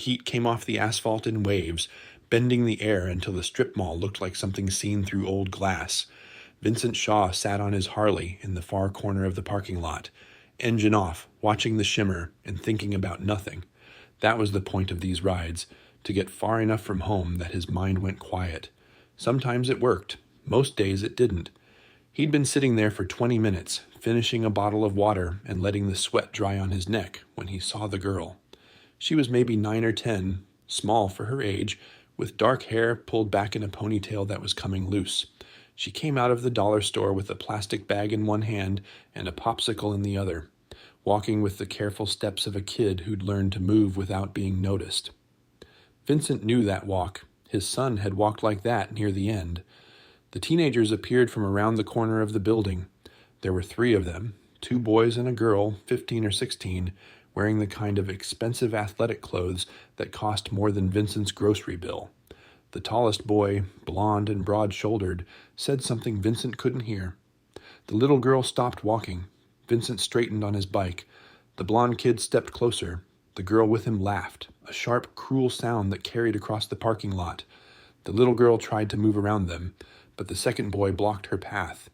heat came off the asphalt in waves, bending the air until the strip mall looked like something seen through old glass. Vincent Shaw sat on his Harley in the far corner of the parking lot, engine off, watching the shimmer and thinking about nothing. That was the point of these rides, to get far enough from home that his mind went quiet. Sometimes it worked. Most days it didn't. He'd been sitting there for 20 minutes, finishing a bottle of water and letting the sweat dry on his neck, when he saw the girl. She was maybe 9 or 10, small for her age, with dark hair pulled back in a ponytail that was coming loose. She came out of the dollar store with a plastic bag in one hand and a popsicle in the other, walking with the careful steps of a kid who'd learned to move without being noticed. Vincent knew that walk. His son had walked like that near the end. The teenagers appeared from around the corner of the building. There were 3 of them, 2 boys and a girl, 15 or 16, wearing the kind of expensive athletic clothes that cost more than Vincent's grocery bill. The tallest boy, blond and broad-shouldered, said something Vincent couldn't hear. The little girl stopped walking. Vincent straightened on his bike. The blond kid stepped closer. The girl with him laughed, a sharp, cruel sound that carried across the parking lot. The little girl tried to move around them, but the second boy blocked her path.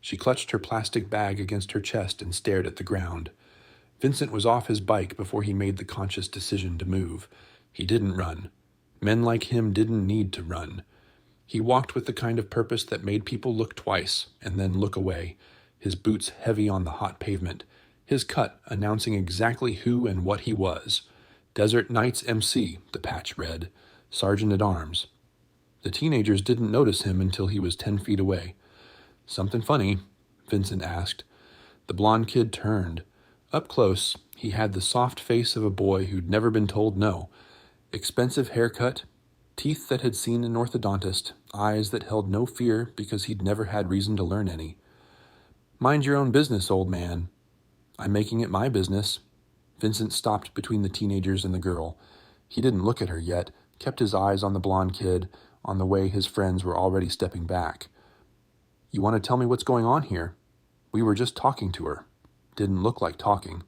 She clutched her plastic bag against her chest and stared at the ground. Vincent was off his bike before he made the conscious decision to move. He didn't run. Men like him didn't need to run. He walked with the kind of purpose that made people look twice and then look away, his boots heavy on the hot pavement, his cut announcing exactly who and what he was. Desert Nights MC, the patch read, Sergeant at Arms. The teenagers didn't notice him until he was 10 feet away. "Something funny?" Vincent asked. The blond kid turned. Up close, he had the soft face of a boy who'd never been told no. Expensive haircut, teeth that had seen an orthodontist, eyes that held no fear because he'd never had reason to learn any. "Mind your own business, old man." "I'm making it my business." Vincent stopped between the teenagers and the girl. He didn't look at her yet, kept his eyes on the blond kid, on the way his friends were already stepping back. "You want to tell me what's going on here? We were just talking to her." Didn't look like talking.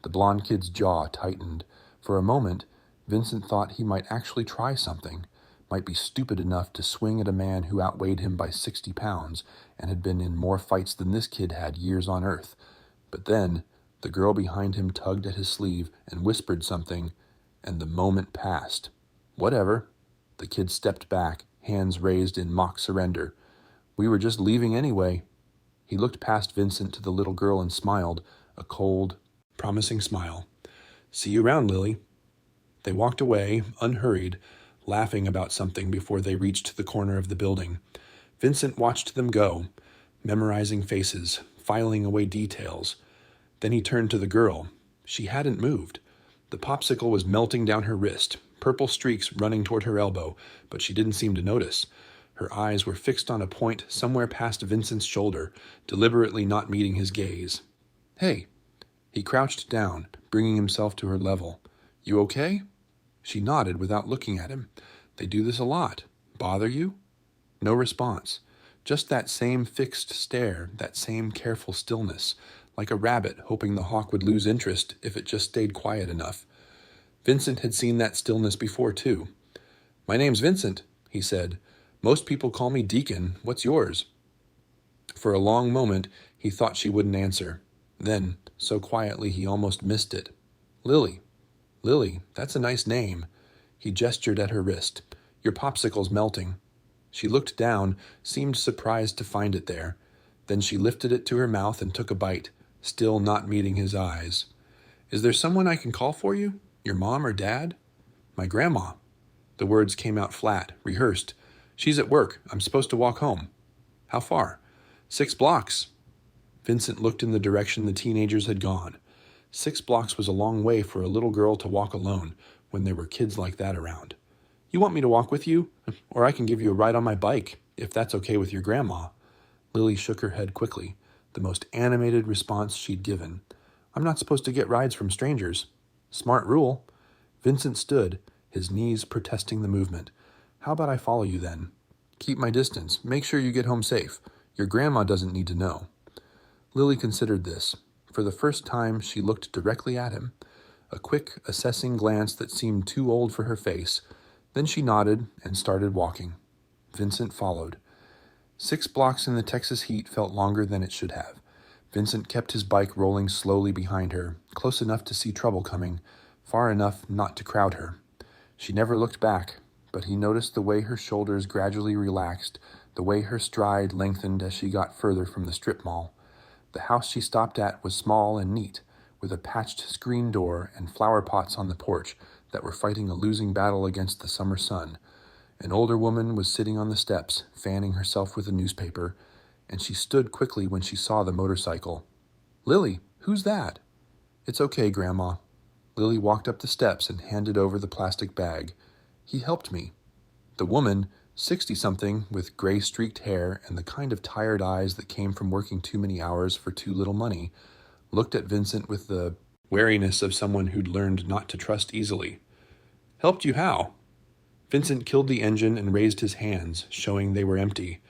The blond kid's jaw tightened. For a moment, Vincent thought he might actually try something, might be stupid enough to swing at a man who outweighed him by 60 pounds and had been in more fights than this kid had years on Earth. But then, the girl behind him tugged at his sleeve and whispered something, and the moment passed. "Whatever." The kid stepped back, hands raised in mock surrender. "We were just leaving anyway." He looked past Vincent to the little girl and smiled, a cold, promising smile. "See you around, Lily." They walked away, unhurried, laughing about something before they reached the corner of the building. Vincent watched them go, memorizing faces, filing away details. Then he turned to the girl. She hadn't moved. The popsicle was melting down her wrist, purple streaks running toward her elbow, but she didn't seem to notice. Her eyes were fixed on a point somewhere past Vincent's shoulder, deliberately not meeting his gaze. "Hey." He crouched down, bringing himself to her level. "You okay?" She nodded without looking at him. "They do this a lot. Bother you?" No response. Just that same fixed stare, that same careful stillness, like a rabbit hoping the hawk would lose interest if it just stayed quiet enough. Vincent had seen that stillness before, too. "My name's Vincent," he said. "Most people call me Deacon. What's yours?" For a long moment, he thought she wouldn't answer. Then, so quietly he almost missed it. "Lily." "Lily, that's a nice name." He gestured at her wrist. "Your popsicle's melting." She looked down, seemed surprised to find it there. Then she lifted it to her mouth and took a bite, still not meeting his eyes. "Is there someone I can call for you? Your mom or dad?" "My grandma." The words came out flat, rehearsed. "She's at work. I'm supposed to walk home." "How far?" 6 blocks." Vincent looked in the direction the teenagers had gone. 6 blocks was a long way for a little girl to walk alone when there were kids like that around. "You want me to walk with you? Or I can give you a ride on my bike, if that's okay with your grandma." Lily shook her head quickly, the most animated response she'd given. "I'm not supposed to get rides from strangers." "Smart rule." Vincent stood, his knees protesting the movement. "How about I follow you then? Keep my distance. Make sure you get home safe. Your grandma doesn't need to know." Lily considered this. For the first time, she looked directly at him. a quick, assessing glance that seemed too old for her face. Then she nodded and started walking. Vincent followed. 6 blocks in the Texas heat felt longer than it should have. Vincent kept his bike rolling slowly behind her, close enough to see trouble coming, far enough not to crowd her. She never looked back, but he noticed the way her shoulders gradually relaxed, the way her stride lengthened as she got further from the strip mall. The house she stopped at was small and neat, with a patched screen door and flower pots on the porch that were fighting a losing battle against the summer sun. An older woman was sitting on the steps, fanning herself with a newspaper, and she stood quickly when she saw the motorcycle. "Lily, who's that?" "It's okay, Grandma." Lily walked up the steps and handed over the plastic bag. "He helped me." The woman, 60-something, with gray-streaked hair and the kind of tired eyes that came from working too many hours for too little money, looked at Vincent with the wariness of someone who'd learned not to trust easily. "Helped you how?" Vincent killed the engine and raised his hands, showing they were empty.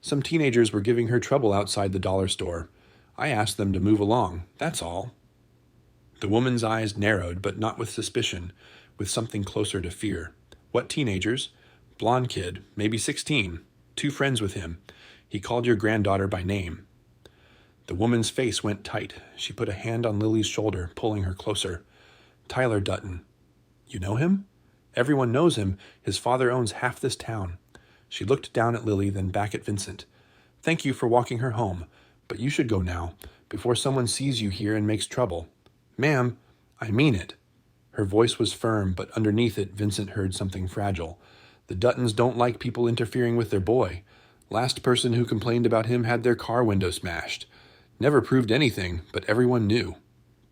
"Some teenagers were giving her trouble outside the dollar store. I asked them to move along, that's all." The woman's eyes narrowed, but not with suspicion, with something closer to fear. "What teenagers?" "Blonde kid, maybe 16. 2 friends with him. He called your granddaughter by name." The woman's face went tight. She put a hand on Lily's shoulder, pulling her closer. "Tyler Dutton." "You know him?" "Everyone knows him. His father owns half this town." She looked down at Lily, then back at Vincent. "Thank you for walking her home, but you should go now, before someone sees you here and makes trouble." "Ma'am, I mean it." Her voice was firm, but underneath it Vincent heard something fragile. "The Duttons don't like people interfering with their boy. Last person who complained about him had their car window smashed. Never proved anything, but everyone knew."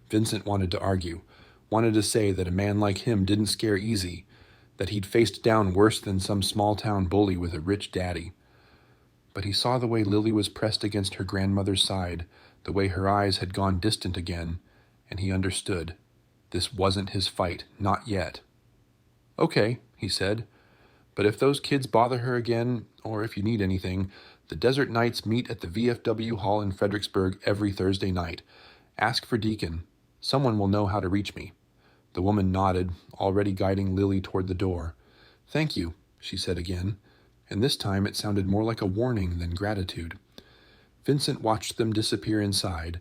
Vincent wanted to argue, wanted to say that a man like him didn't scare easy, that he'd faced down worse than some small-town bully with a rich daddy. But he saw the way Lily was pressed against her grandmother's side, the way her eyes had gone distant again, and he understood. This wasn't his fight, not yet. "Okay," he said, "but if those kids bother her again, or if you need anything, the Desert Knights meet at the VFW Hall in Fredericksburg every Thursday night. Ask for Deacon. Someone will know how to reach me." The woman nodded, already guiding Lily toward the door. "Thank you," she said again, and this time it sounded more like a warning than gratitude. Vincent watched them disappear inside.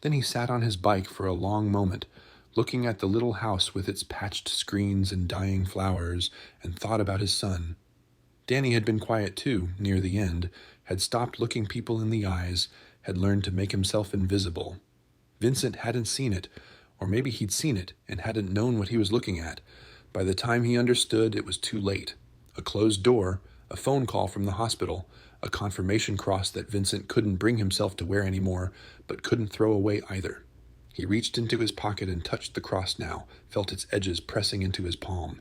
Then he sat on his bike for a long moment, looking at the little house with its patched screens and dying flowers, and thought about his son. Danny had been quiet too, near the end, had stopped looking people in the eyes, had learned to make himself invisible. Vincent hadn't seen it, or maybe he'd seen it and hadn't known what he was looking at. By the time he understood, it was too late. A closed door, a phone call from the hospital, a confirmation cross that Vincent couldn't bring himself to wear anymore, but couldn't throw away either. He reached into his pocket and touched the cross now, felt its edges pressing into his palm.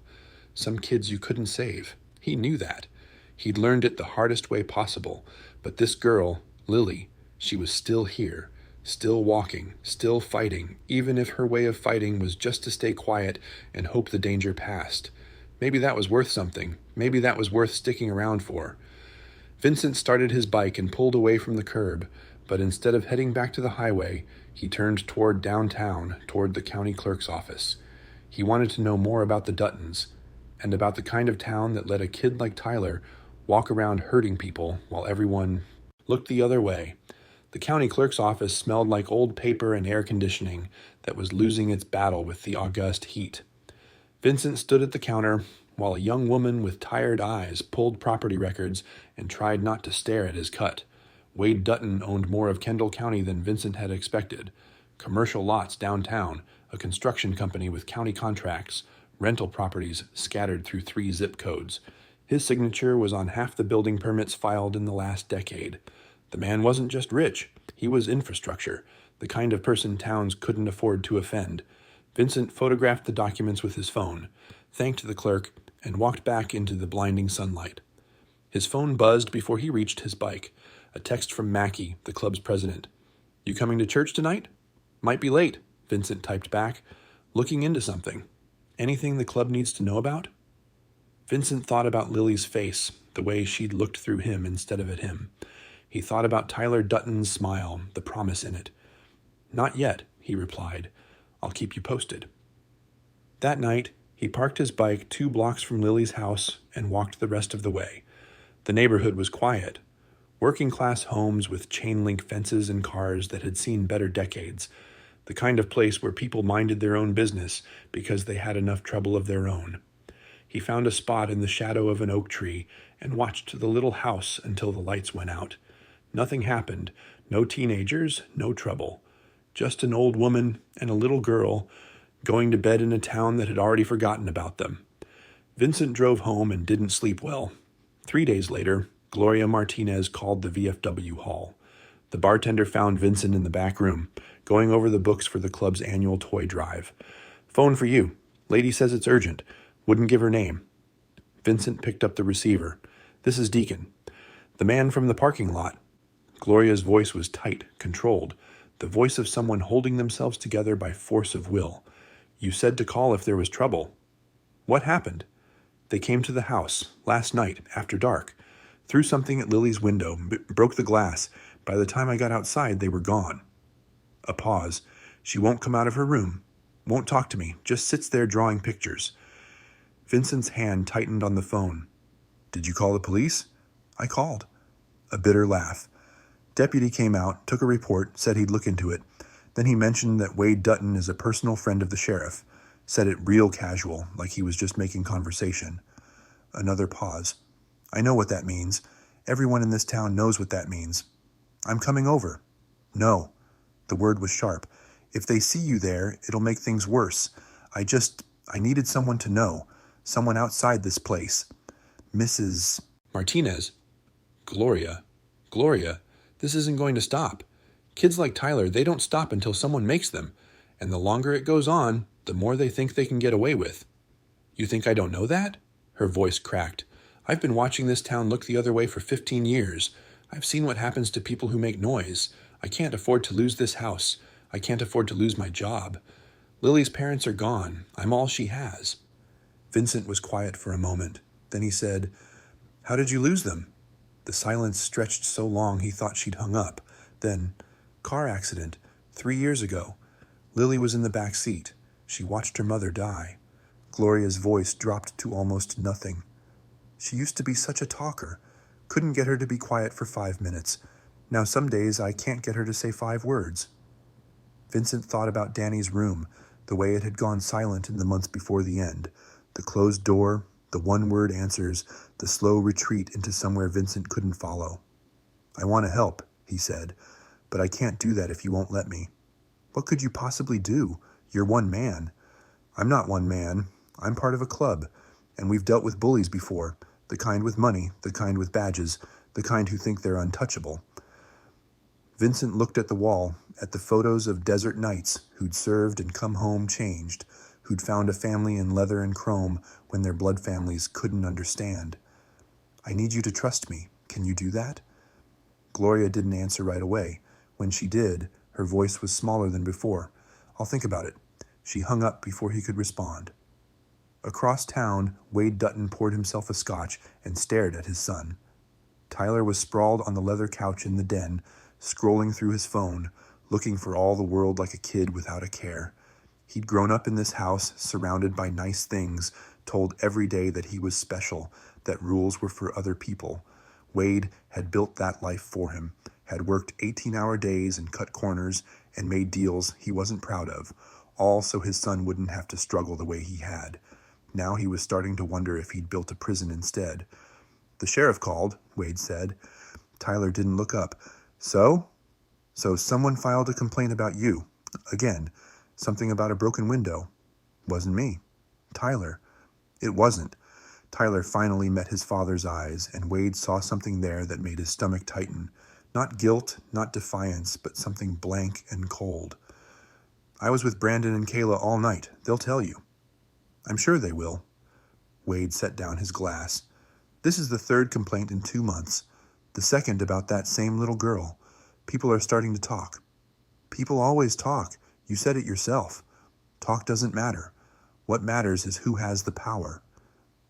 Some kids you couldn't save. He knew that. He'd learned it the hardest way possible, but this girl, Lily, she was still here. Still walking, still fighting, even if her way of fighting was just to stay quiet and hope the danger passed. Maybe that was worth something. Maybe that was worth sticking around for. Vincent started his bike and pulled away from the curb, but instead of heading back to the highway, he turned toward downtown, toward the county clerk's office. He wanted to know more about the Duttons, and about the kind of town that let a kid like Tyler walk around hurting people while everyone looked the other way. The county clerk's office smelled like old paper and air conditioning that was losing its battle with the august heat. Vincent stood at the counter while a young woman with tired eyes pulled property records and tried not to stare at his cut. Wade Dutton owned more of Kendall County than Vincent had expected. Commercial lots downtown, a construction company with county contracts, rental properties scattered through 3 zip codes. His signature was on half the building permits filed in the last decade. The man wasn't just rich, he was infrastructure, the kind of person towns couldn't afford to offend. Vincent photographed the documents with his phone, thanked the clerk, and walked back into the blinding sunlight. His phone buzzed before he reached his bike. A text from Mackie, the club's president. "You coming to church tonight?" "Might be late," Vincent typed back, looking into something. "Anything the club needs to know about?" Vincent thought about Lily's face, the way she'd looked through him instead of at him. He thought about Tyler Dutton's smile, the promise in it. "Not yet," he replied. "I'll keep you posted." That night, he parked his bike 2 blocks from Lily's house and walked the rest of the way. The neighborhood was quiet. Working-class homes with chain-link fences and cars that had seen better decades. The kind of place where people minded their own business because they had enough trouble of their own. He found a spot in the shadow of an oak tree and watched the little house until the lights went out. Nothing happened. No teenagers, no trouble. Just an old woman and a little girl going to bed in a town that had already forgotten about them. Vincent drove home and didn't sleep well. 3 days later, Gloria Martinez called the VFW hall. The bartender found Vincent in the back room, going over the books for the club's annual toy drive. "Phone for you. Lady says it's urgent. Wouldn't give her name." Vincent picked up the receiver. "This is Deacon. The man from the parking lot." Gloria's voice was tight, controlled, the voice of someone holding themselves together by force of will. "You said to call if there was trouble." "What happened?" "They came to the house, last night, after dark. Threw something at Lily's window, broke the glass. By the time I got outside, they were gone." A pause. "She won't come out of her room. Won't talk to me. Just sits there drawing pictures." Vincent's hand tightened on the phone. "Did you call the police?" "I called." A bitter laugh. Deputy came out, took a report, said he'd look into it. Then he mentioned that Wade Dutton is a personal friend of the sheriff. Said it real casual, like he was just making conversation. Another pause. "I know what that means. Everyone in this town knows what that means. I'm coming over." "No." The word was sharp. "If they see you there, it'll make things worse. I needed someone to know. Someone outside this place. Mrs. Martinez." "Gloria. Gloria, this isn't going to stop. Kids like Tyler, they don't stop until someone makes them. And the longer it goes on, the more they think they can get away with." "You think I don't know that?" Her voice cracked. "I've been watching this town look the other way for 15 years. I've seen what happens to people who make noise. I can't afford to lose this house. I can't afford to lose my job. Lily's parents are gone. I'm all she has." Vincent was quiet for a moment. Then he said, "How did you lose them?" The silence stretched so long he thought she'd hung up. Then, "Car accident, 3 years ago. Lily was in the back seat. She watched her mother die." Gloria's voice dropped to almost nothing. "She used to be such a talker. Couldn't get her to be quiet for 5 minutes. Now some days I can't get her to say 5 words. Vincent thought about Danny's room, the way it had gone silent in the months before the end. The closed door, the one-word answers, the slow retreat into somewhere Vincent couldn't follow. "I want to help," he said, "but I can't do that if you won't let me." "What could you possibly do? You're one man." "I'm not one man. I'm part of a club, and we've dealt with bullies before, the kind with money, the kind with badges, the kind who think they're untouchable." Vincent looked at the wall, at the photos of desert knights who'd served and come home changed, who'd found a family in leather and chrome when their blood families couldn't understand. "I need you to trust me. Can you do that?" Gloria didn't answer right away. When she did, her voice was smaller than before. "I'll think about it." She hung up before he could respond. Across town, Wade Dutton poured himself a scotch and stared at his son. Tyler was sprawled on the leather couch in the den, scrolling through his phone, looking for all the world like a kid without a care. He'd grown up in this house, surrounded by nice things, told every day that he was special, that rules were for other people. Wade had built that life for him, had worked 18-hour days and cut corners and made deals he wasn't proud of, all so his son wouldn't have to struggle the way he had. Now he was starting to wonder if he'd built a prison instead. "The sheriff called," Wade said. Tyler didn't look up. "So?" "So someone filed a complaint about you. Again. Something about a broken window." "Wasn't me." "Tyler." "It wasn't." Tyler finally met his father's eyes, and Wade saw something there that made his stomach tighten. Not guilt, not defiance, but something blank and cold. "I was with Brandon and Kayla all night. They'll tell you." "I'm sure they will." Wade set down his glass. "This is the 3rd complaint in 2 months. The 2nd about that same little girl. People are starting to talk." "People always talk. You said it yourself. Talk doesn't matter. What matters is who has the power."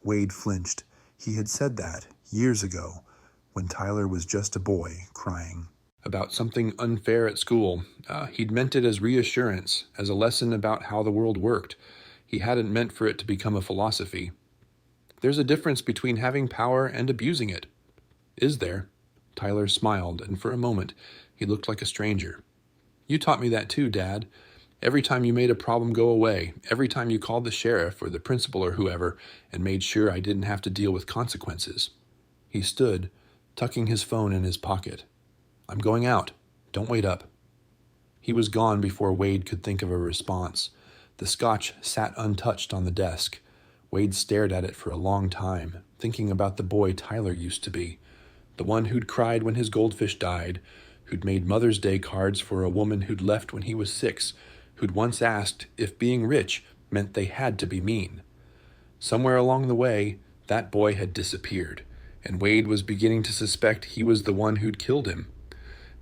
Wade flinched. He had said that years ago, when Tyler was just a boy, crying. About something unfair at school. He'd meant it as reassurance, as a lesson about how the world worked. He hadn't meant for it to become a philosophy. There's a difference between having power and abusing it. Is there? Tyler smiled, and for a moment, he looked like a stranger. You taught me that too, Dad. Every time you made a problem go away, every time you called the sheriff or the principal or whoever and made sure I didn't have to deal with consequences. He stood, tucking his phone in his pocket. I'm going out. Don't wait up. He was gone before Wade could think of a response. The scotch sat untouched on the desk. Wade stared at it for a long time, thinking about the boy Tyler used to be, the one who'd cried when his goldfish died, who'd made Mother's Day cards for a woman who'd left when he was 6, who'd once asked if being rich meant they had to be mean. Somewhere along the way, that boy had disappeared, and Wade was beginning to suspect he was the one who'd killed him.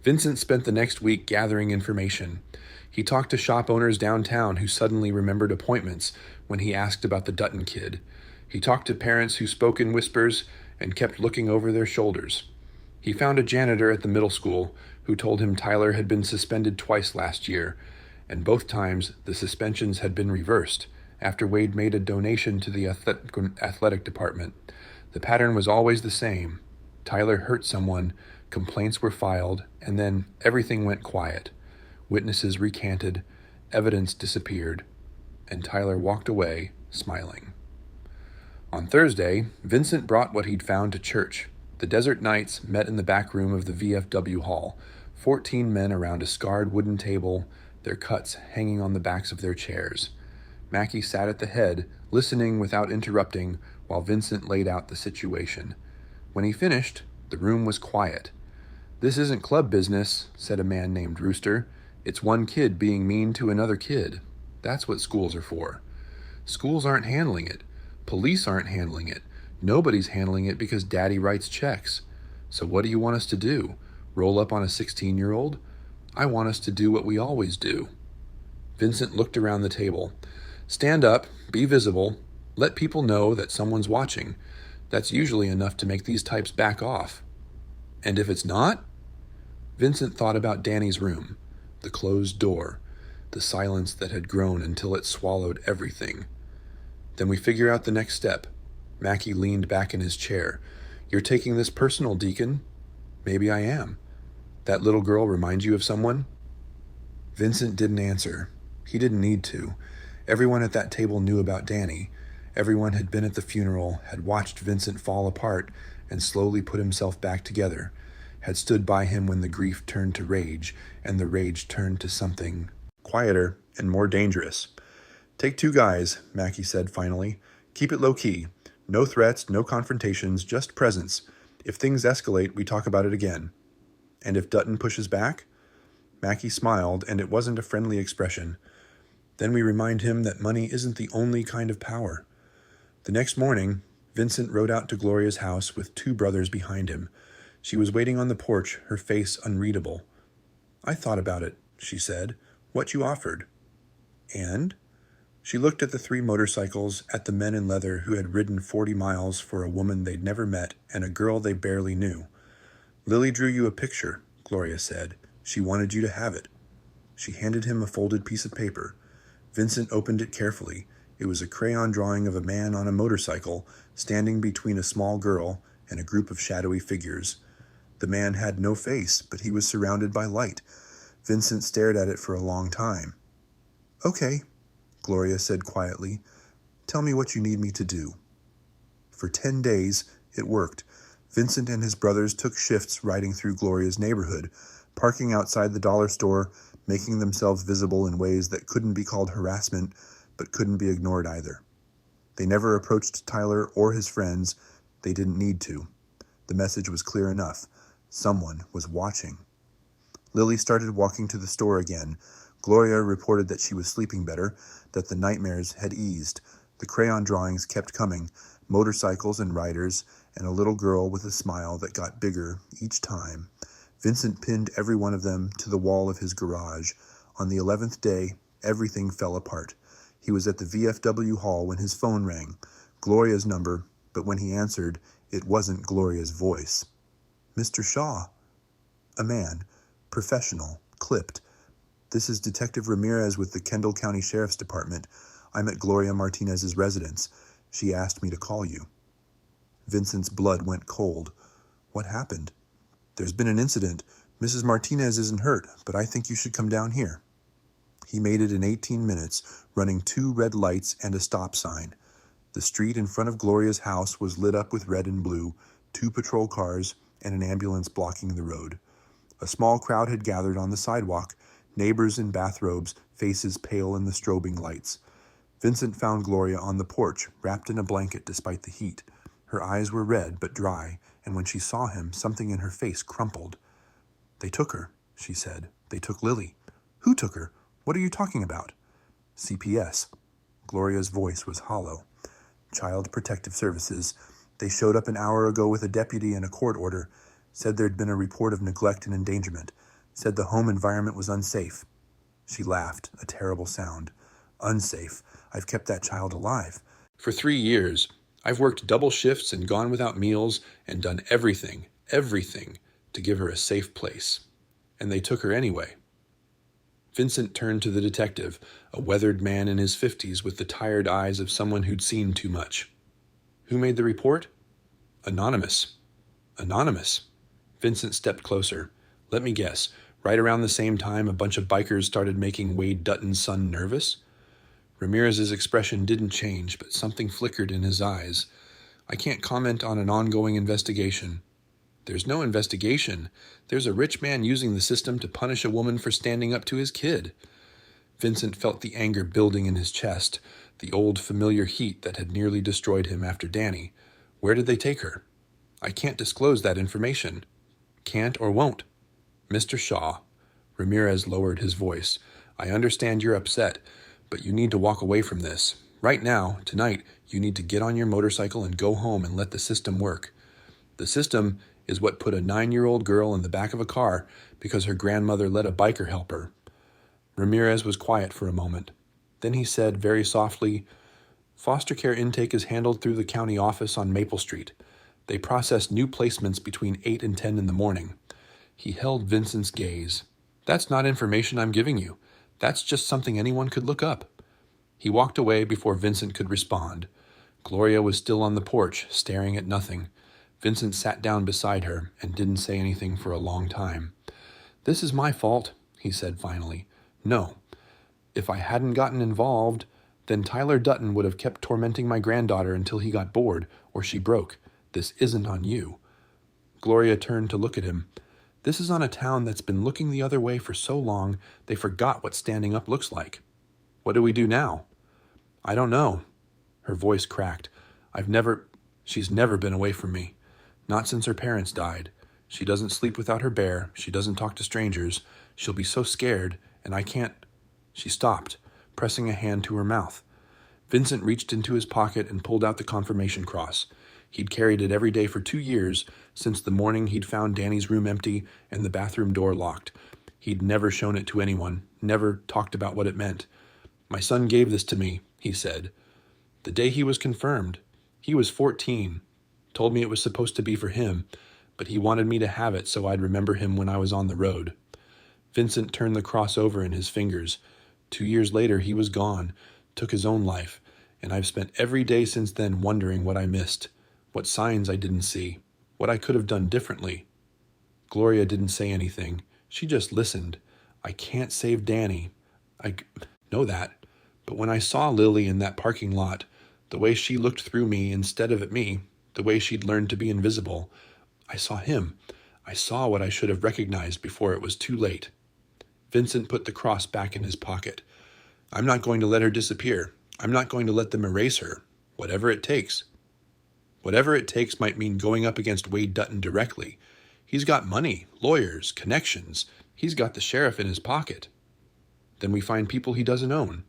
Vincent spent the next week gathering information. He talked to shop owners downtown who suddenly remembered appointments when he asked about the Dutton kid. He talked to parents who spoke in whispers and kept looking over their shoulders. He found a janitor at the middle school who told him Tyler had been suspended twice last year, and both times the suspensions had been reversed after Wade made a donation to the athletic department. The pattern was always the same. Tyler hurt someone, complaints were filed, and then everything went quiet. Witnesses recanted, evidence disappeared, and Tyler walked away, smiling. On Thursday, Vincent brought what he'd found to church. The Desert Knights met in the back room of the VFW hall, 14 men around a scarred wooden table, their cuts hanging on the backs of their chairs. Mackie sat at the head, listening without interrupting, while Vincent laid out the situation. When he finished, the room was quiet. This isn't club business, said a man named Rooster. It's one kid being mean to another kid. That's what schools are for. Schools aren't handling it. Police aren't handling it. Nobody's handling it because Daddy writes checks. So what do you want us to do? Roll up on a 16-year-old? I want us to do what we always do. Vincent looked around the table. Stand up, be visible, let people know that someone's watching. That's usually enough to make these types back off. And if it's not? Vincent thought about Danny's room, the closed door, the silence that had grown until it swallowed everything. Then we figure out the next step. Mackie leaned back in his chair. You're taking this personal, Deacon. Maybe I am. That little girl remind you of someone? Vincent didn't answer. He didn't need to. Everyone at that table knew about Danny. Everyone had been at the funeral, had watched Vincent fall apart and slowly put himself back together, had stood by him when the grief turned to rage, and the rage turned to something quieter and more dangerous. Take 2 guys, Mackie said finally. Keep it low-key. No threats, no confrontations, just presence. If things escalate, we talk about it again. And if Dutton pushes back? Mackie smiled, and it wasn't a friendly expression. Then we remind him that money isn't the only kind of power. The next morning, Vincent rode out to Gloria's house with 2 brothers behind him. She was waiting on the porch, her face unreadable. I thought about it, she said. What you offered. And? She looked at the 3 motorcycles, at the men in leather who had ridden 40 miles for a woman they'd never met and a girl they barely knew. Lily drew you a picture, Gloria said. She wanted you to have it. She handed him a folded piece of paper. Vincent opened it carefully. It was a crayon drawing of a man on a motorcycle standing between a small girl and a group of shadowy figures. The man had no face, but he was surrounded by light. Vincent stared at it for a long time. Okay, Gloria said quietly. Tell me what you need me to do. For 10 days, it worked. Vincent and his brothers took shifts riding through Gloria's neighborhood, parking outside the dollar store, making themselves visible in ways that couldn't be called harassment, but couldn't be ignored either. They never approached Tyler or his friends. They didn't need to. The message was clear enough. Someone was watching. Lily started walking to the store again. Gloria reported that she was sleeping better, that the nightmares had eased. The crayon drawings kept coming, motorcycles and riders, and a little girl with a smile that got bigger each time. Vincent pinned every one of them to the wall of his garage. On the 11th day, everything fell apart. He was at the VFW hall when his phone rang. Gloria's number, but when he answered, it wasn't Gloria's voice. Mr. Shaw. A man. Professional. Clipped. This is Detective Ramirez with the Kendall County Sheriff's Department. I'm at Gloria Martinez's residence. She asked me to call you. Vincent's blood went cold. What happened? There's been an incident. Mrs. Martinez isn't hurt, but I think you should come down here. He made it in 18 minutes, running 2 red lights and a stop sign. The street in front of Gloria's house was lit up with red and blue, 2 patrol cars, and an ambulance blocking the road. A small crowd had gathered on the sidewalk, neighbors in bathrobes, faces pale in the strobing lights. Vincent found Gloria on the porch, wrapped in a blanket despite the heat. Her eyes were red but dry, and when she saw him, something in her face crumpled. "They took her," she said. "They took Lily." "Who took her? What are you talking about?" "CPS." Gloria's voice was hollow. "Child Protective Services. They showed up an hour ago with a deputy and a court order. Said there'd been a report of neglect and endangerment. Said the home environment was unsafe." She laughed, a terrible sound. "Unsafe. I've kept that child alive. For 3 years. I've worked double shifts and gone without meals and done everything to give her a safe place. And they took her anyway." Vincent turned to the detective, a weathered man in his 50s with the tired eyes of someone who'd seen too much. "Who made the report?" "Anonymous." "Anonymous?" Vincent stepped closer. "Let me guess. Right around the same time a bunch of bikers started making Wade Dutton's son nervous?" Ramirez's expression didn't change, but something flickered in his eyes. "I can't comment on an ongoing investigation." "There's no investigation. There's a rich man using the system to punish a woman for standing up to his kid." Vincent felt the anger building in his chest, the old familiar heat that had nearly destroyed him after Danny. "Where did they take her?" "I can't disclose that information." "Can't or won't." "Mr. Shaw," Ramirez lowered his voice, "I understand you're upset, but you need to walk away from this. Right now, tonight, you need to get on your motorcycle and go home and let the system work. The system is what put a 9-year-old girl in the back of a car because her grandmother let a biker help her." Ramirez was quiet for a moment. Then he said very softly, "Foster care intake is handled through the county office on Maple Street. They process new placements between 8 and 10 in the morning." He held Vincent's gaze. "That's not information I'm giving you. That's just something anyone could look up." He walked away before Vincent could respond. Gloria was still on the porch, staring at nothing. Vincent sat down beside her and didn't say anything for a long time. "This is my fault," he said finally. "No. If I hadn't gotten involved, then Tyler Dutton would have kept tormenting my granddaughter until he got bored or she broke. This isn't on you." Gloria turned to look at him. "This is on a town that's been looking the other way for so long they forgot what standing up looks like. What do we do now?" "I don't know." Her voice cracked. She's never been away from me. Not since her parents died. She doesn't sleep without her bear. She doesn't talk to strangers. She'll be so scared, and I can't." She stopped, pressing a hand to her mouth. Vincent reached into his pocket and pulled out the confirmation cross. He'd carried it every day for 2 years, since the morning he'd found Danny's room empty and the bathroom door locked. He'd never shown it to anyone, never talked about what it meant. "My son gave this to me," he said. "The day he was confirmed. He was 14. Told me it was supposed to be for him, but he wanted me to have it so I'd remember him when I was on the road." Vincent turned the cross over in his fingers. 2 years later, he was gone, took his own life, and I've spent every day since then wondering what I missed, what signs I didn't see, what I could have done differently. Gloria didn't say anything. She just listened. "I can't save Danny. I know that. But when I saw Lily in that parking lot, the way she looked through me instead of at me, the way she'd learned to be invisible, I saw him. I saw what I should have recognized before it was too late." Vincent put the cross back in his pocket. "I'm not going to let her disappear. I'm not going to let them erase her. Whatever it takes." "Whatever it takes" might mean going up against Wade Dutton directly. He's got money, lawyers, connections. He's got the sheriff in his pocket. Then we find people he doesn't own.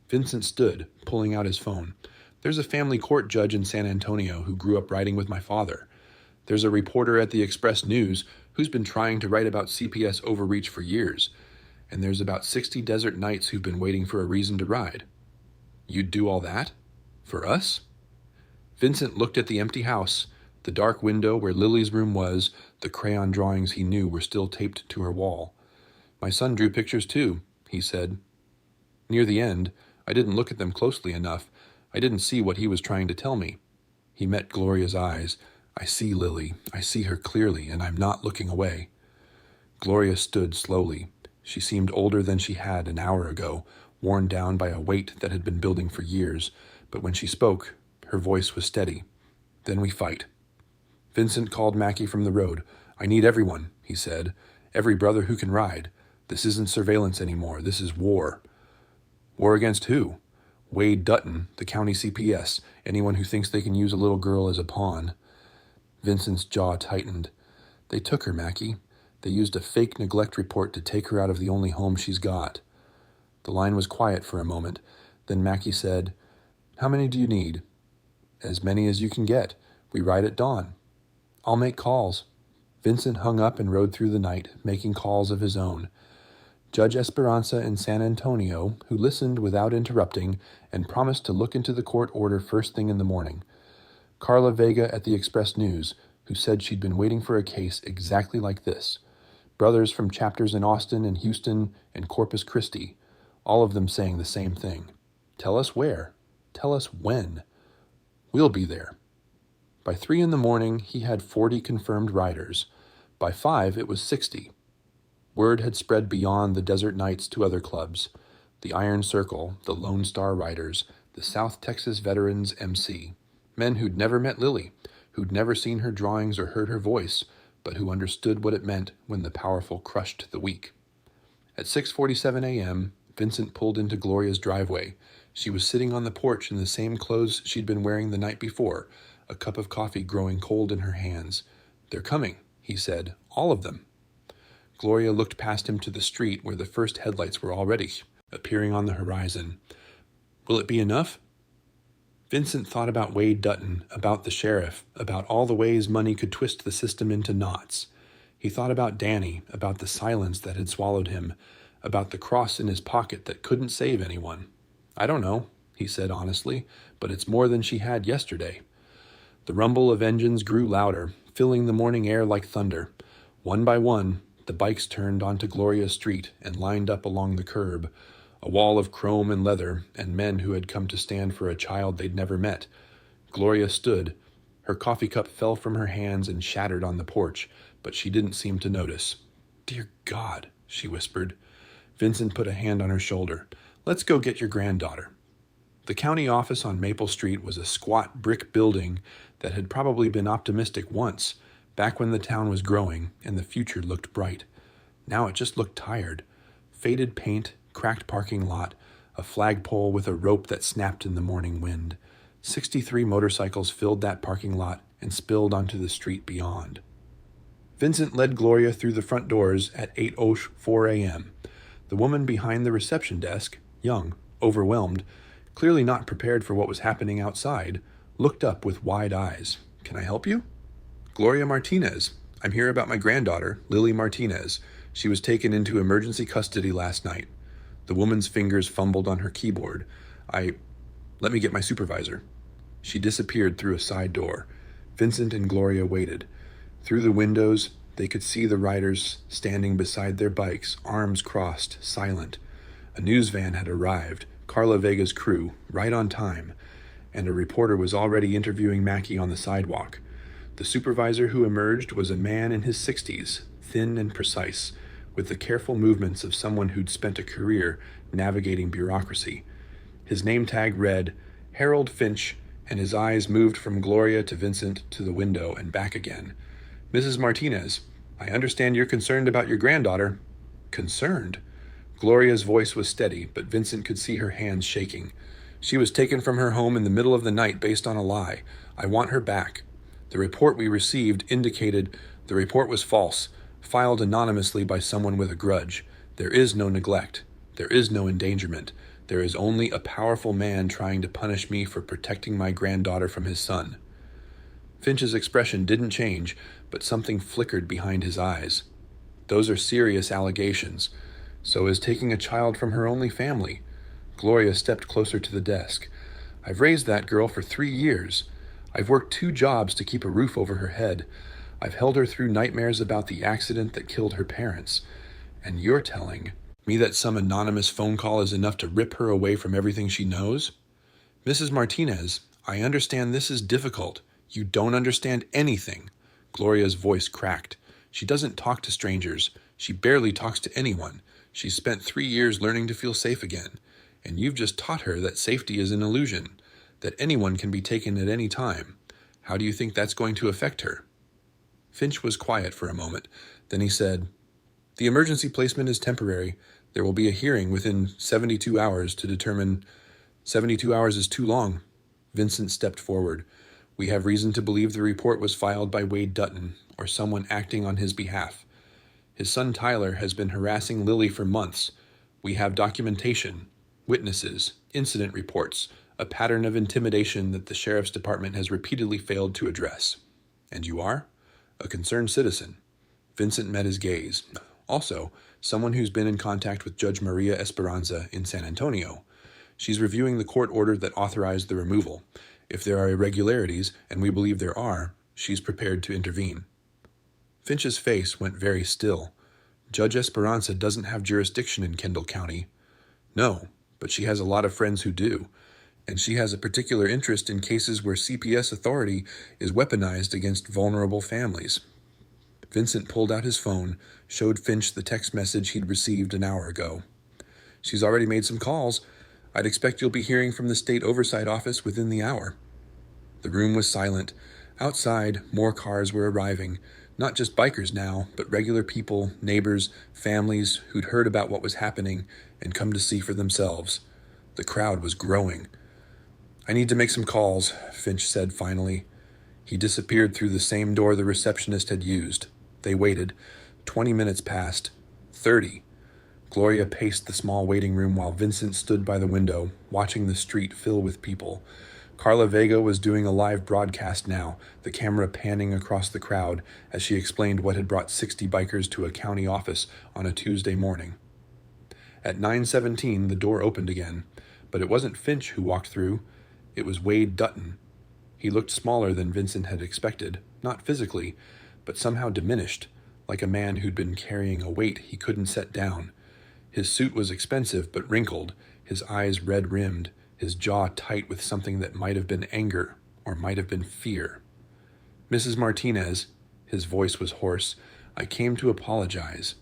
Vincent stood, pulling out his phone. "There's a family court judge in San Antonio who grew up riding with my father. There's a reporter at the Express News who's been trying to write about CPS overreach for years. And there's about 60 desert knights who've been waiting for a reason to ride." "You'd do all that? For us?" Vincent looked at the empty house, the dark window where Lily's room was, the crayon drawings he knew were still taped to her wall. "My son drew pictures too," he said. Near the end, I didn't look at them closely enough. I didn't see what he was trying to tell me. He met Gloria's eyes. I see Lily. I see her clearly, and I'm not looking away. Gloria stood slowly. She seemed older than she had an hour ago, worn down by a weight that had been building for years, but when she spoke, her voice was steady. Then we fight. Vincent called Mackie from the road. I need everyone, he said. Every brother who can ride. This isn't surveillance anymore. This is war. War against who? Wade Dutton, the county CPS. Anyone who thinks they can use a little girl as a pawn. Vincent's jaw tightened. They took her, Mackie. They used a fake neglect report to take her out of the only home she's got. The line was quiet for a moment. Then Mackie said, How many do you need? As many as you can get. We ride at dawn. I'll make calls. Vincent hung up and rode through the night, making calls of his own. Judge Esperanza in San Antonio, who listened without interrupting and promised to look into the court order first thing in the morning. Carla Vega at the Express News, who said she'd been waiting for a case exactly like this. Brothers from chapters in Austin and Houston and Corpus Christi, all of them saying the same thing. Tell us where. Tell us when. We'll be there. By 3 in the morning, he had 40 confirmed riders. By 5, it was 60. Word had spread beyond the Desert Knights to other clubs. The Iron Circle, the Lone Star Riders, the South Texas Veterans MC. Men who'd never met Lily, who'd never seen her drawings or heard her voice, but who understood what it meant when the powerful crushed the weak. At 6:47 a.m., Vincent pulled into Gloria's driveway. She was sitting on the porch in the same clothes she'd been wearing the night before, a cup of coffee growing cold in her hands. They're coming, he said, all of them. Gloria looked past him to the street where the first headlights were already appearing on the horizon. Will it be enough? Vincent thought about Wade Dutton, about the sheriff, about all the ways money could twist the system into knots. He thought about Danny, about the silence that had swallowed him, about the cross in his pocket that couldn't save anyone. I don't know, he said honestly, but it's more than she had yesterday. The rumble of engines grew louder, filling the morning air like thunder. One by one, the bikes turned onto Gloria Street and lined up along the curb, a wall of chrome and leather, and men who had come to stand for a child they'd never met. Gloria stood. Her coffee cup fell from her hands and shattered on the porch, but she didn't seem to notice. Dear God, she whispered. Vincent put a hand on her shoulder. Let's go get your granddaughter. The county office on Maple Street was a squat brick building that had probably been optimistic once, back when the town was growing and the future looked bright. Now it just looked tired. Faded paint, cracked parking lot, a flagpole with a rope that snapped in the morning wind. 63 motorcycles filled that parking lot and spilled onto the street beyond. Vincent led Gloria through the front doors at 8:04 a.m. The woman behind the reception desk, young, overwhelmed, clearly not prepared for what was happening outside, looked up with wide eyes. Can I help you? Gloria Martinez. I'm here about my granddaughter, Lily Martinez. She was taken into emergency custody last night. The woman's fingers fumbled on her keyboard. Let me get my supervisor. She disappeared through a side door. Vincent and Gloria waited. Through the windows, they could see the riders standing beside their bikes, arms crossed, silent. A news van had arrived, Carla Vega's crew, right on time, and a reporter was already interviewing Mackie on the sidewalk. The supervisor who emerged was a man in his 60s, thin and precise, with the careful movements of someone who'd spent a career navigating bureaucracy. His name tag read, Harold Finch, and his eyes moved from Gloria to Vincent to the window and back again. Mrs. Martinez, I understand you're concerned about your granddaughter. Concerned? Gloria's voice was steady, but Vincent could see her hands shaking. She was taken from her home in the middle of the night based on a lie. I want her back. The report we received indicated the report was false, filed anonymously by someone with a grudge. There is no neglect. There is no endangerment. There is only a powerful man trying to punish me for protecting my granddaughter from his son. Finch's expression didn't change, but something flickered behind his eyes. Those are serious allegations. So is taking a child from her only family. Gloria stepped closer to the desk. I've raised that girl for 3 years. I've worked 2 jobs to keep a roof over her head. I've held her through nightmares about the accident that killed her parents. And you're telling... Me that some anonymous phone call is enough to rip her away from everything she knows? Mrs. Martinez, I understand this is difficult. You don't understand anything. Gloria's voice cracked. She doesn't talk to strangers. She barely talks to anyone. She's spent 3 years learning to feel safe again. And you've just taught her that safety is an illusion, that anyone can be taken at any time. How do you think that's going to affect her? Finch was quiet for a moment. Then he said, The emergency placement is temporary. There will be a hearing within 72 hours to determine 72 hours is too long. Vincent stepped forward. We have reason to believe the report was filed by Wade Dutton, or someone acting on his behalf. His son Tyler has been harassing Lily for months. We have documentation, witnesses, incident reports, a pattern of intimidation that the sheriff's department has repeatedly failed to address. And you are? A concerned citizen. Vincent met his gaze. Also, someone who's been in contact with Judge Maria Esperanza in San Antonio. She's reviewing the court order that authorized the removal. If there are irregularities, and we believe there are, she's prepared to intervene. Finch's face went very still. Judge Esperanza doesn't have jurisdiction in Kendall County. No, but she has a lot of friends who do. And she has a particular interest in cases where CPS authority is weaponized against vulnerable families. Vincent pulled out his phone, showed Finch the text message he'd received an hour ago. She's already made some calls. I'd expect you'll be hearing from the State Oversight Office within the hour. The room was silent. Outside, more cars were arriving. Not just bikers now, but regular people, neighbors, families who'd heard about what was happening and come to see for themselves. The crowd was growing. I need to make some calls, Finch said finally. He disappeared through the same door the receptionist had used. They waited. 20 minutes passed. 30. Gloria paced the small waiting room while Vincent stood by the window, watching the street fill with people. Carla Vega was doing a live broadcast now, the camera panning across the crowd as she explained what had brought 60 bikers to a county office on a Tuesday morning. At 9:17, the door opened again, but it wasn't Finch who walked through. It was Wade Dutton. He looked smaller than Vincent had expected, not physically, but somehow diminished, like a man who'd been carrying a weight he couldn't set down. His suit was expensive but wrinkled, his eyes red-rimmed, his jaw tight with something that might have been anger or might have been fear. Mrs. Martinez, his voice was hoarse, I came to apologize.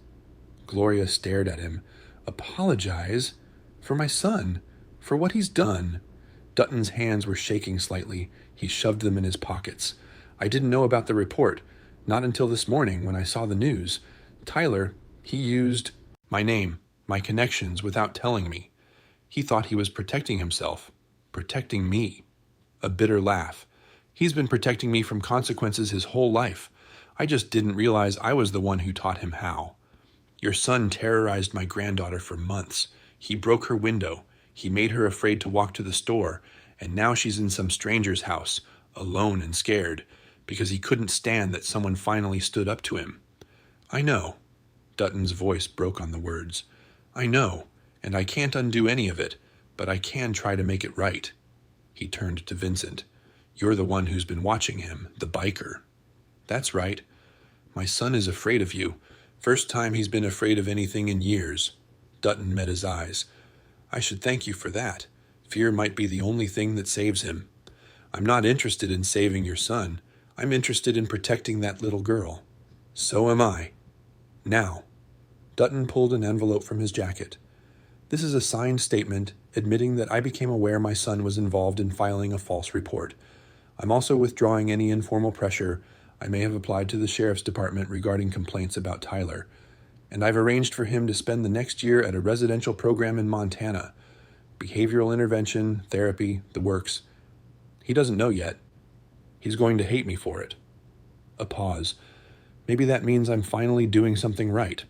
Gloria stared at him. Apologize? For my son? For what he's done? Dutton's hands were shaking slightly. He shoved them in his pockets. I didn't know about the report, not until this morning when I saw the news. Tyler, he used my name, my connections, without telling me. He thought he was protecting himself, protecting me. A bitter laugh. He's been protecting me from consequences his whole life. I just didn't realize I was the one who taught him how. Your son terrorized my granddaughter for months. He broke her window. He made her afraid to walk to the store, and now she's in some stranger's house, alone and scared, because he couldn't stand that someone finally stood up to him. I know. Dutton's voice broke on the words. I know, and I can't undo any of it, but I can try to make it right. He turned to Vincent. You're the one who's been watching him, the biker. That's right. My son is afraid of you. First time he's been afraid of anything in years. Dutton met his eyes. I should thank you for that. Fear might be the only thing that saves him. I'm not interested in saving your son. I'm interested in protecting that little girl. So am I. Now. Dutton pulled an envelope from his jacket. This is a signed statement admitting that I became aware my son was involved in filing a false report. I'm also withdrawing any informal pressure I may have applied to the sheriff's department regarding complaints about Tyler. And I've arranged for him to spend the next year at a residential program in Montana. Behavioral intervention, therapy, the works. He doesn't know yet. He's going to hate me for it. A pause. Maybe that means I'm finally doing something right.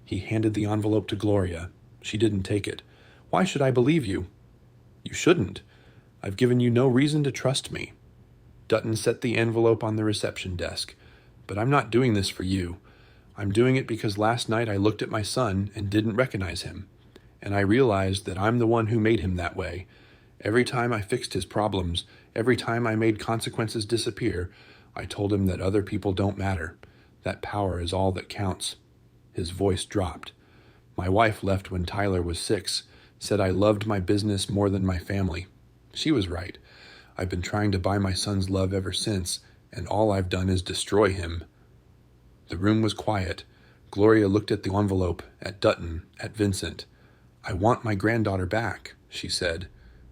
He handed the envelope to Gloria. She didn't take it. Why should I believe you? You shouldn't. I've given you no reason to trust me. Dutton set the envelope on the reception desk. But I'm not doing this for you. I'm doing it because last night I looked at my son and didn't recognize him. And I realized that I'm the one who made him that way. Every time I fixed his problems, every time I made consequences disappear, I told him that other people don't matter. That power is all that counts. His voice dropped. My wife left when Tyler was 6, said I loved my business more than my family. She was right. I've been trying to buy my son's love ever since, and all I've done is destroy him." The room was quiet. Gloria looked at the envelope, at Dutton, at Vincent. "I want my granddaughter back," she said.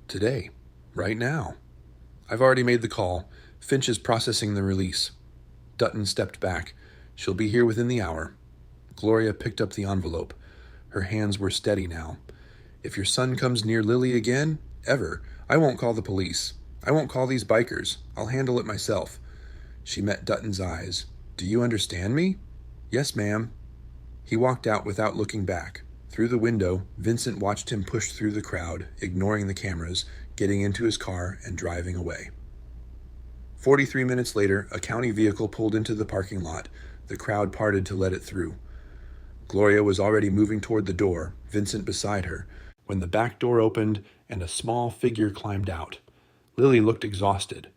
"Today. Right now." "I've already made the call. Finch is processing the release." Dutton stepped back. "She'll be here within the hour." Gloria picked up the envelope. Her hands were steady now. "If your son comes near Lily again, ever, I won't call the police. I won't call these bikers. I'll handle it myself." She met Dutton's eyes. "Do you understand me?" "Yes, ma'am." He walked out without looking back. Through the window, Vincent watched him push through the crowd, ignoring the cameras, getting into his car and driving away. 43 minutes later, a county vehicle pulled into the parking lot. The crowd parted to let it through. Gloria was already moving toward the door, Vincent beside her, when the back door opened and a small figure climbed out. Lily looked exhausted.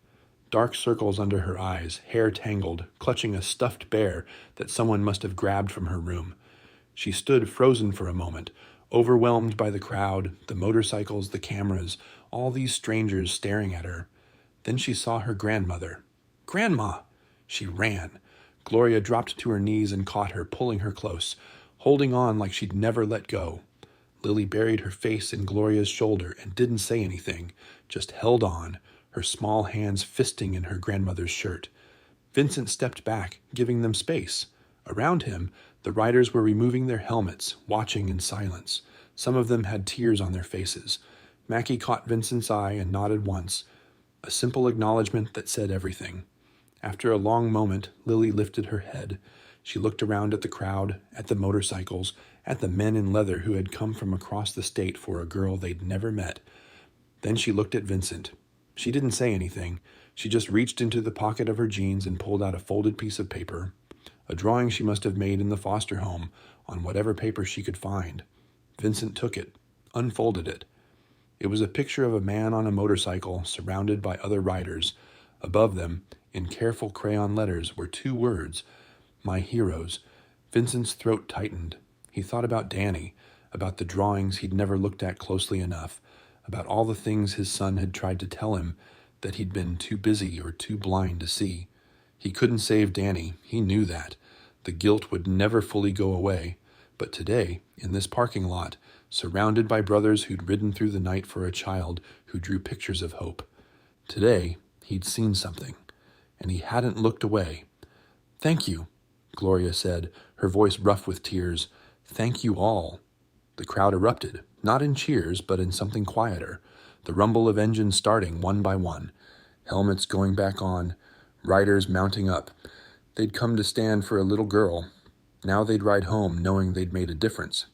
Dark circles under her eyes, hair tangled, clutching a stuffed bear that someone must have grabbed from her room. She stood frozen for a moment, overwhelmed by the crowd, the motorcycles, the cameras, all these strangers staring at her. Then she saw her grandmother. "Grandma!" She ran. Gloria dropped to her knees and caught her, pulling her close, holding on like she'd never let go. Lily buried her face in Gloria's shoulder and didn't say anything, just held on, her small hands fisting in her grandmother's shirt. Vincent stepped back, giving them space. Around him, the riders were removing their helmets, watching in silence. Some of them had tears on their faces. Mackie caught Vincent's eye and nodded once, a simple acknowledgement that said everything. After a long moment, Lily lifted her head. She looked around at the crowd, at the motorcycles, at the men in leather who had come from across the state for a girl they'd never met. Then she looked at Vincent. She didn't say anything. She just reached into the pocket of her jeans and pulled out a folded piece of paper, a drawing she must have made in the foster home, on whatever paper she could find. Vincent took it, unfolded it. It was a picture of a man on a motorcycle surrounded by other riders. Above them, in careful crayon letters, were 2 words, "My heroes." Vincent's throat tightened. He thought about Danny, about the drawings he'd never looked at closely enough, about all the things his son had tried to tell him that he'd been too busy or too blind to see. He couldn't save Danny, he knew that. The guilt would never fully go away. But today, in this parking lot, surrounded by brothers who'd ridden through the night for a child who drew pictures of hope, today he'd seen something, and he hadn't looked away. "Thank you," Gloria said, her voice rough with tears. "Thank you all." The crowd erupted, not in cheers, but in something quieter. The rumble of engines starting one by one. Helmets going back on. Riders mounting up. They'd come to stand for a little girl. Now they'd ride home knowing they'd made a difference.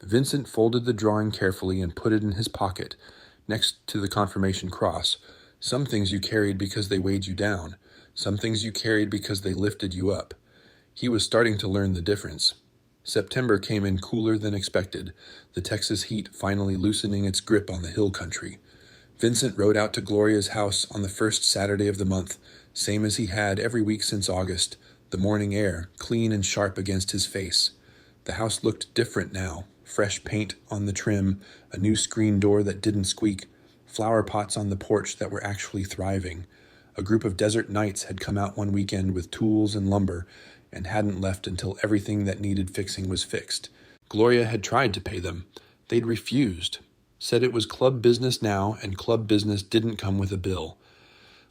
Vincent folded the drawing carefully and put it in his pocket, next to the confirmation cross. Some things you carried because they weighed you down. Some things you carried because they lifted you up. He was starting to learn the difference. September came in cooler than expected, the Texas heat finally loosening its grip on the hill country. Vincent rode out to Gloria's house on the first Saturday of the month, same as he had every week since August, the morning air clean and sharp against his face. The house looked different now, fresh paint on the trim, a new screen door that didn't squeak, flower pots on the porch that were actually thriving. A group of desert knights had come out one weekend with tools and lumber, and hadn't left until everything that needed fixing was fixed. Gloria had tried to pay them. They'd refused, said it was club business now, and club business didn't come with a bill.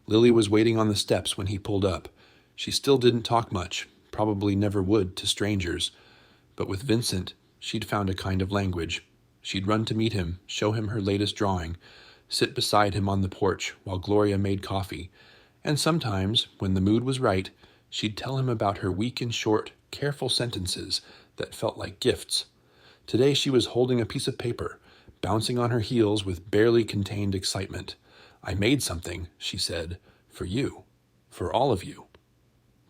Lily was waiting on the steps when he pulled up. She still didn't talk much, probably never would to strangers. But with Vincent, she'd found a kind of language. She'd run to meet him, show him her latest drawing, sit beside him on the porch while Gloria made coffee, and sometimes, when the mood was right, she'd tell him about her weak and short, careful sentences that felt like gifts. Today she was holding a piece of paper, bouncing on her heels with barely contained excitement. "I made something," she said, "for you, for all of you."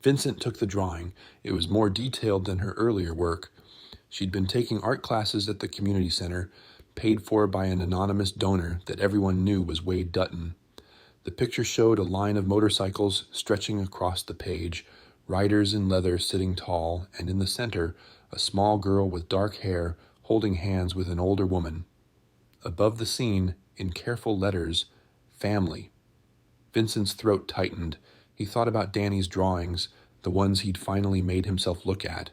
Vincent took the drawing. It was more detailed than her earlier work. She'd been taking art classes at the community center, paid for by an anonymous donor that everyone knew was Wade Dutton. The picture showed a line of motorcycles stretching across the page, riders in leather sitting tall, and in the center, a small girl with dark hair holding hands with an older woman. Above the scene, in careful letters, family. Vincent's throat tightened. He thought about Danny's drawings, the ones he'd finally made himself look at.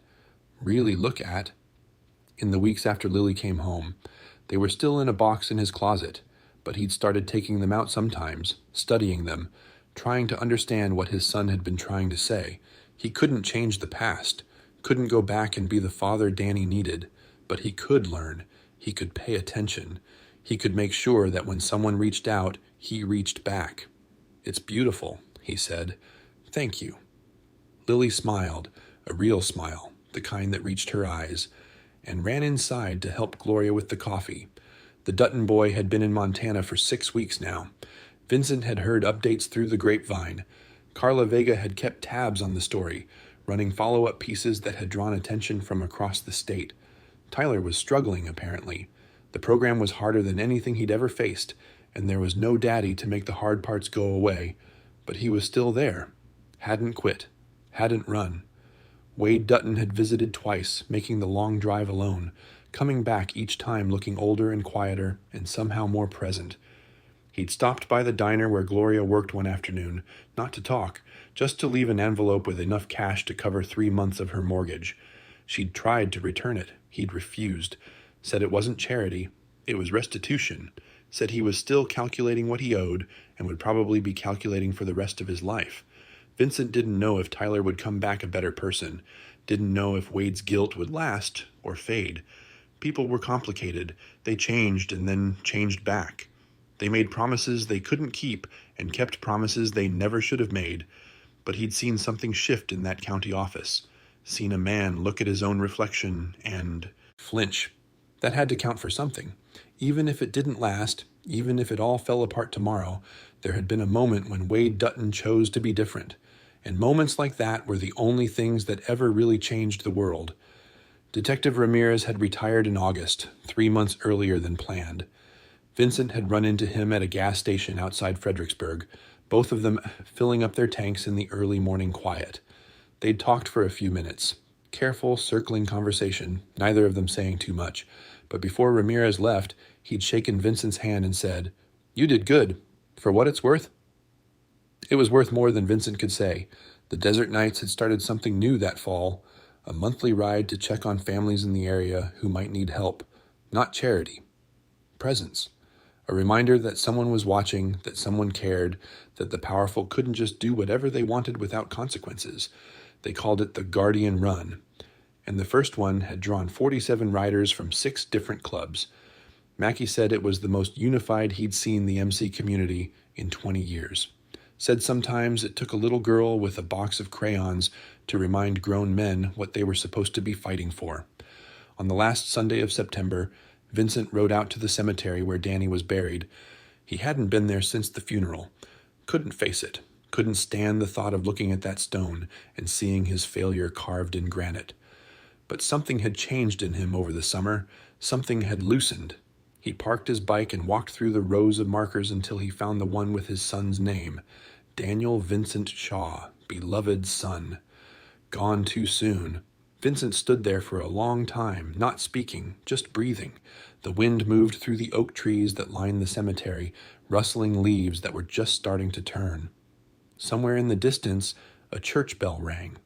Really look at? In the weeks after Lily came home, they were still in a box in his closet, but he'd started taking them out sometimes, studying them, trying to understand what his son had been trying to say. He couldn't change the past, couldn't go back and be the father Danny needed, but he could learn. He could pay attention. He could make sure that when someone reached out, he reached back. "It's beautiful," he said. "Thank you." Lily smiled, a real smile, the kind that reached her eyes, and ran inside to help Gloria with the coffee. The Dutton boy had been in Montana for 6 weeks now. Vincent had heard updates through the grapevine. Carla Vega had kept tabs on the story, running follow-up pieces that had drawn attention from across the state. Tyler was struggling, apparently. The program was harder than anything he'd ever faced, and there was no daddy to make the hard parts go away. But he was still there. Hadn't quit. Hadn't run. Wade Dutton had visited twice, making the long drive alone, coming back each time looking older and quieter and somehow more present. He'd stopped by the diner where Gloria worked one afternoon, not to talk, just to leave an envelope with enough cash to cover 3 months of her mortgage. She'd tried to return it. He'd refused. Said it wasn't charity. It was restitution. Said he was still calculating what he owed and would probably be calculating for the rest of his life. Vincent didn't know if Tyler would come back a better person. Didn't know if Wade's guilt would last or fade. People were complicated. They changed and then changed back. They made promises they couldn't keep and kept promises they never should have made. But he'd seen something shift in that county office. Seen a man look at his own reflection and flinch. That had to count for something. Even if it didn't last, even if it all fell apart tomorrow, there had been a moment when Wade Dutton chose to be different. And moments like that were the only things that ever really changed the world. Detective Ramirez had retired in August, 3 months earlier than planned. Vincent had run into him at a gas station outside Fredericksburg, both of them filling up their tanks in the early morning quiet. They'd talked for a few minutes. Careful, circling conversation, neither of them saying too much. But before Ramirez left, he'd shaken Vincent's hand and said, "You did good. For what it's worth?" It was worth more than Vincent could say. The Desert Nights had started something new that fall, a monthly ride to check on families in the area who might need help. Not charity. Presence. A reminder that someone was watching, that someone cared, that the powerful couldn't just do whatever they wanted without consequences. They called it the Guardian Run. And the first one had drawn 47 riders from 6 different clubs. Mackey said it was the most unified he'd seen the MC community in 20 years. Said sometimes it took a little girl with a box of crayons to remind grown men what they were supposed to be fighting for. On the last Sunday of September, Vincent rode out to the cemetery where Danny was buried. He hadn't been there since the funeral. Couldn't face it. Couldn't stand the thought of looking at that stone and seeing his failure carved in granite. But something had changed in him over the summer. Something had loosened. He parked his bike and walked through the rows of markers until he found the one with his son's name. Daniel Vincent Shaw, beloved son. Gone too soon. Vincent stood there for a long time, not speaking, just breathing. The wind moved through the oak trees that lined the cemetery, rustling leaves that were just starting to turn. Somewhere in the distance, a church bell rang.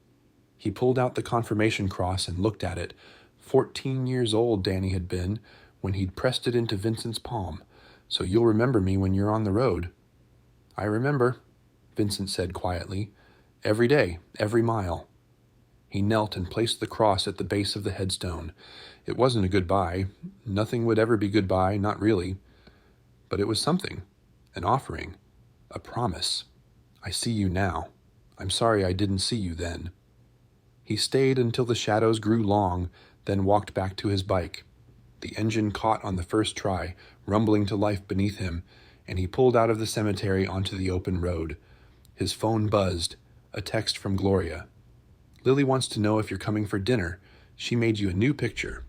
He pulled out the confirmation cross and looked at it. 14 years old Danny had been when he'd pressed it into Vincent's palm. "So you'll remember me when you're on the road." "I remember," Vincent said quietly. "Every day, every mile." He knelt and placed the cross at the base of the headstone. It wasn't a goodbye. Nothing would ever be goodbye, not really. But it was something. An offering. A promise. "I see you now. I'm sorry I didn't see you then." He stayed until the shadows grew long, then walked back to his bike. The engine caught on the first try, rumbling to life beneath him, and he pulled out of the cemetery onto the open road. His phone buzzed. A text from Gloria. "Lily wants to know if you're coming for dinner. She made you a new picture."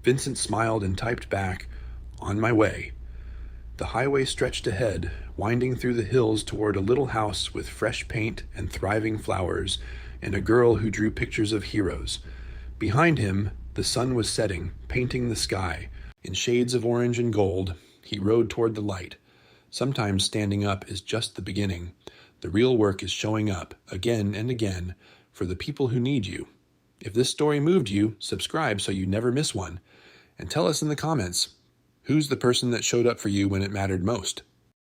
Vincent smiled and typed back, "On my way." The highway stretched ahead, winding through the hills toward a little house with fresh paint and thriving flowers, and a girl who drew pictures of heroes. Behind him, the sun was setting, painting the sky. In shades of orange and gold, he rode toward the light. Sometimes standing up is just the beginning. The real work is showing up, again and again, for the people who need you. If this story moved you, subscribe so you never miss one. And tell us in the comments, who's the person that showed up for you when it mattered most?